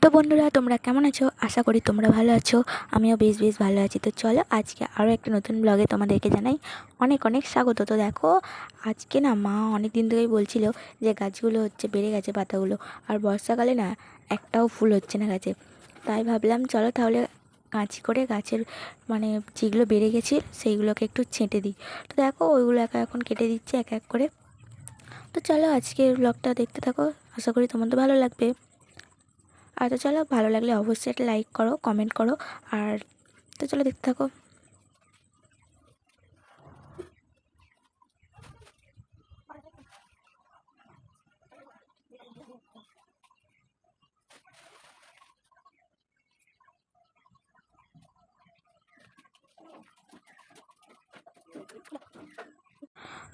তো বন্ধুরা, তোমরা কেমন আছো? আশা করি তোমরা ভালো আছো। আমিও বেশ ভালো আছি। তো চলো আজকে আরও একটা নতুন ব্লগে তোমাদেরকে জানাই অনেক অনেক স্বাগত। তো দেখো, আজকে না মা অনেক দিন ধরেই বলছিল যে গাছগুলো হচ্ছে বেড়ে গেছে পাতাগুলো, আর বর্ষাকালে না একটাও ফুল হচ্ছে না গাছে। তাই ভাবলাম চলো তাহলে কাঁচি করে গাছের মানে যেগুলো বেড়ে গেছে সেইগুলোকে একটু ছেঁটে দিই। তো দেখো ওইগুলো এখন কেটে দিচ্ছে এক এক করে। তো চলো আজকের ব্লগটা দেখতে থাকো, আশা করি তোমাদের ভালো লাগবে। তো চলো, ভালো লাগলে অবশ্যই একটা লাইক করো, কমেন্ট করো। আর তো চলো দেখতে থাকো।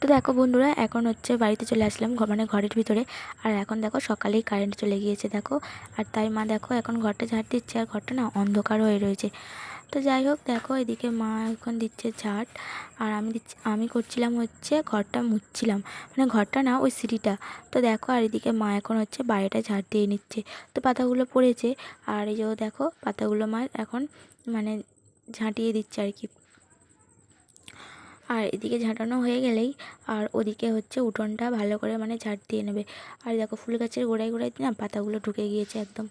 তো দেখো বন্ধুরা, এখন হচ্ছে বাড়িতে চলে আসলাম, মানে ঘরের ভিতরে। আর এখন দেখো সকালেই কারেন্ট চলে গিয়েছে দেখো। আর তাই মা দেখো এখন ঘরটা ঝাড় দিচ্ছে, আর ঘরটা না অন্ধকার হয়ে রয়েছে। তো যাই হোক, দেখো এদিকে মা এখন দিচ্ছে ঝাড়, আর আমি করছিলাম হচ্ছে ঘরটা মুছছিলাম, মানে ঘরটা না ওই সিঁড়িটা। তো দেখো, আর এদিকে মা এখন হচ্ছে বাইরেটা ঝাড় দিয়ে নিচ্ছে। তো পাতাগুলো পড়েছে, আর এই যে দেখো পাতাগুলো মা এখন মানে ঝাঁটিয়ে দিচ্ছে আর কি। আর এদিকে ঝাঁটানো হয়ে গেলেই আর ওদিকে হচ্ছে উঠোনটা ভালো করে মানে ঝাঁট দিয়ে নেবে। আর দেখো ফুল গাছের গোড়ায় গোড়ায় না পাতাগুলো ঢুকে গিয়েছে একদম।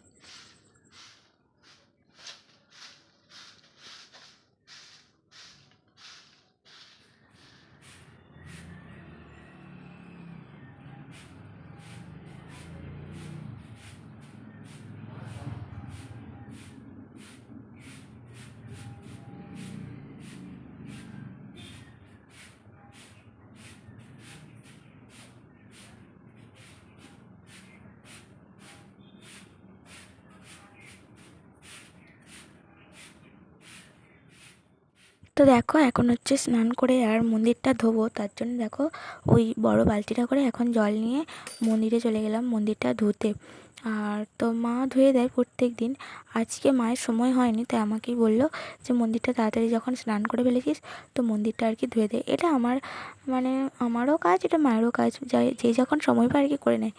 তো দেখো এখন হচ্ছে স্নান করে আর মন্দিরটা ধোবো, তার জন্য দেখো ওই বড় বালতিটা করে এখন জল নিয়ে মন্দিরে চলে গেলাম মন্দিরটা ধুতে। আর তো মা ধুয়ে দেয় প্রত্যেক দিন। আজকে মায়ের সময় হয়নি, তাই আমাকেই বললো যে মন্দিরটা তাড়াতাড়ি যখন স্নান করে ফেলেছিস তো মন্দিরটা আর কি ধুয়ে দে। এটা আমার মানে আমারও কাজ, এটা মায়েরও কাজ, যে যখন সময় পায় আর কি করে নেয়।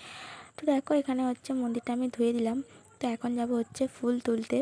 তো দেখো এখানে হচ্ছে মন্দিরটা আমি ধুয়ে দিলাম। তো এখন যাব হচ্ছে ফুল তুলতে।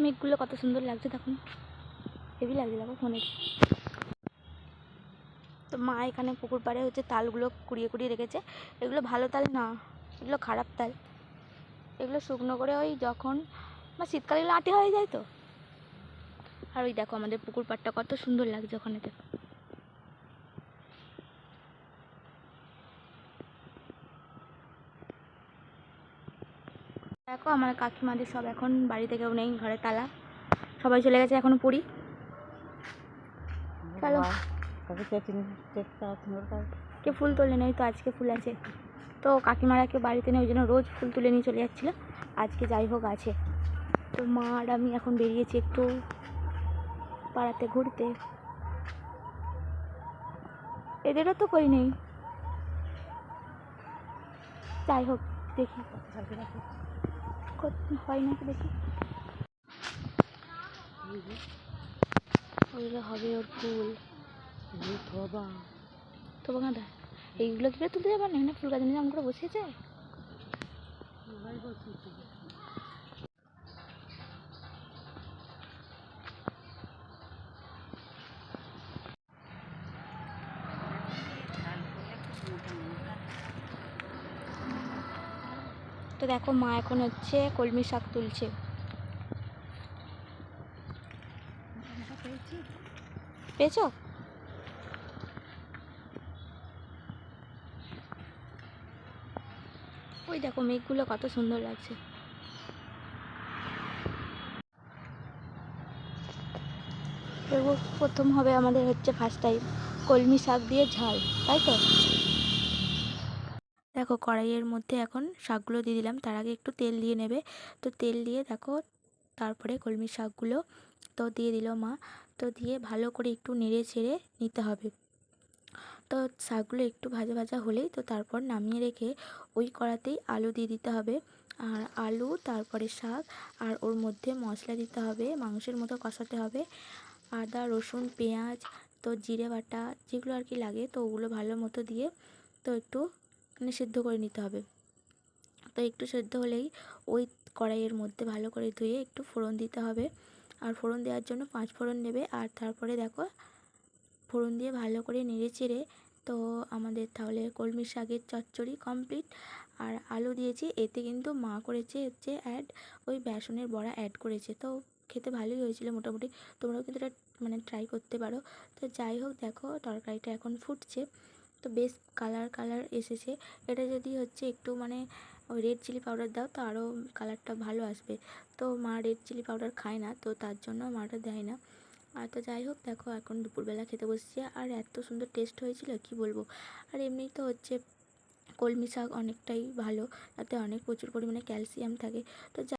মেঘগুলো কত সুন্দর লাগছে, দেখুন হেভি লাগছে দেখো ফোনে। তো মা এখানে পুকুর পাড়ে হচ্ছে তালগুলো কুড়িয়ে কুড়িয়ে রেখেছে। এগুলো ভালো তাল না, এগুলো খারাপ তাল। এগুলো শুকনো করে ওই যখন বা শীতকালে এগুলো আটি হয়ে যায় তো। আর ওই দেখো আমাদের পুকুর পাড়টা কত সুন্দর লাগছে ওখানে দেখো। দেখো আমার কাকিমাদের সব এখন বাড়িতে কেউ নেই, ঘরে তালা, সবাই চলে গেছে এখনো পুরী। চলো, কে ফুল তোলে নেই তো, আজকে ফুল আছে তো কাকিমারা কেউ বাড়িতে নেই, ওই জন্য রোজ ফুল তুলে নিয়ে চলে যাচ্ছিলো। আজকে যাই হোক আছে। তো মা আর আমি এখন বেরিয়েছি একটু পাড়াতে ঘুরতে। এদেরও তো কই নেই, যাই হোক দেখি হয় নাকি দেখি। ওইগুলো হবে ওর ফুল তো গাঁদা, এইগুলো কি তুলতে যাবার না, ফুল গাছ নিয়ে যেমন করে বসেছে। তো দেখো মা এখন হচ্ছে কলমি শাক তুলছে। পেয়েছো? ওই দেখো মেঘগুলো কত সুন্দর লাগছে। প্রথম হবে আমাদের হচ্ছে ফার্স্ট টাইম কলমি শাক দিয়ে ঝাল, তাই তো? দেখো কড়াইয়ের মধ্যে এখন শাকগুলো দিয়ে দিলাম, তার আগে একটু তেল দিয়ে নেবে। তো তেল দিয়ে দেখো তারপরে কলমি শাকগুলো তো দিয়ে দিল মা। তো দিয়ে ভালো করে একটু নেড়ে ছেড়ে নিতে হবে। তো শাকগুলো একটু ভাজা ভাজা হলেই তো তারপর নামিয়ে রেখে ওই কড়াতেই আলু দিয়ে দিতে হবে। আর আলু, তারপরে শাক, আর ওর মধ্যে মশলা দিতে হবে, মাংসের মতো কষাতে হবে। আদা, রসুন, পেঁয়াজ, তো জিরে বাটা যেগুলো আর কি লাগে, তো ওগুলো ভালো মতো দিয়ে তো একটু সিদ্ধ করে নিতে হবে। তো একটু সেদ্ধ হলেই ওই কড়াইয়ের মধ্যে ভালো করে ধুয়ে একটু ফোড়ন দিতে হবে। আর ফোড়ন দেওয়ার জন্য 5 ফোড়ন নেবে। আর তারপরে দেখো ফোড়ন দিয়ে ভালো করে নেড়ে চেড়ে তো আমাদের তাহলে কলমি শাকের চচ্চড়ি কমপ্লিট। আর আলু দিয়েছি, এতে কিন্তু মা করেছে হচ্ছে অ্যাড ওই বেসনের বড়া অ্যাড করেছে, তো খেতে ভালোই হয়েছিল মোটামুটি। তোমরাও কিন্তু এটা ট্রাই করতে পারো। তো যাই হোক দেখো তরকারিটা এখন ফুটছে, তো বেশ কালার এসেছে। এটা যদি হচ্ছে একটু ওই রেড চিলি পাউডার দাও তো আরও কালারটা ভালো আসবে। তো মা রেড চিলি পাউডার খায় না, তো তার জন্য মাটা দেয় না। আর তো যাই হোক দেখো এখন দুপুরবেলা খেতে বসছি, আর এত সুন্দর টেস্ট হয়েছিল কি বলবো। আর এমনি তো হচ্ছে কলমি শাক অনেকটাই ভালো, তাতে অনেক প্রচুর পরিমাণে ক্যালসিয়াম থাকে। তো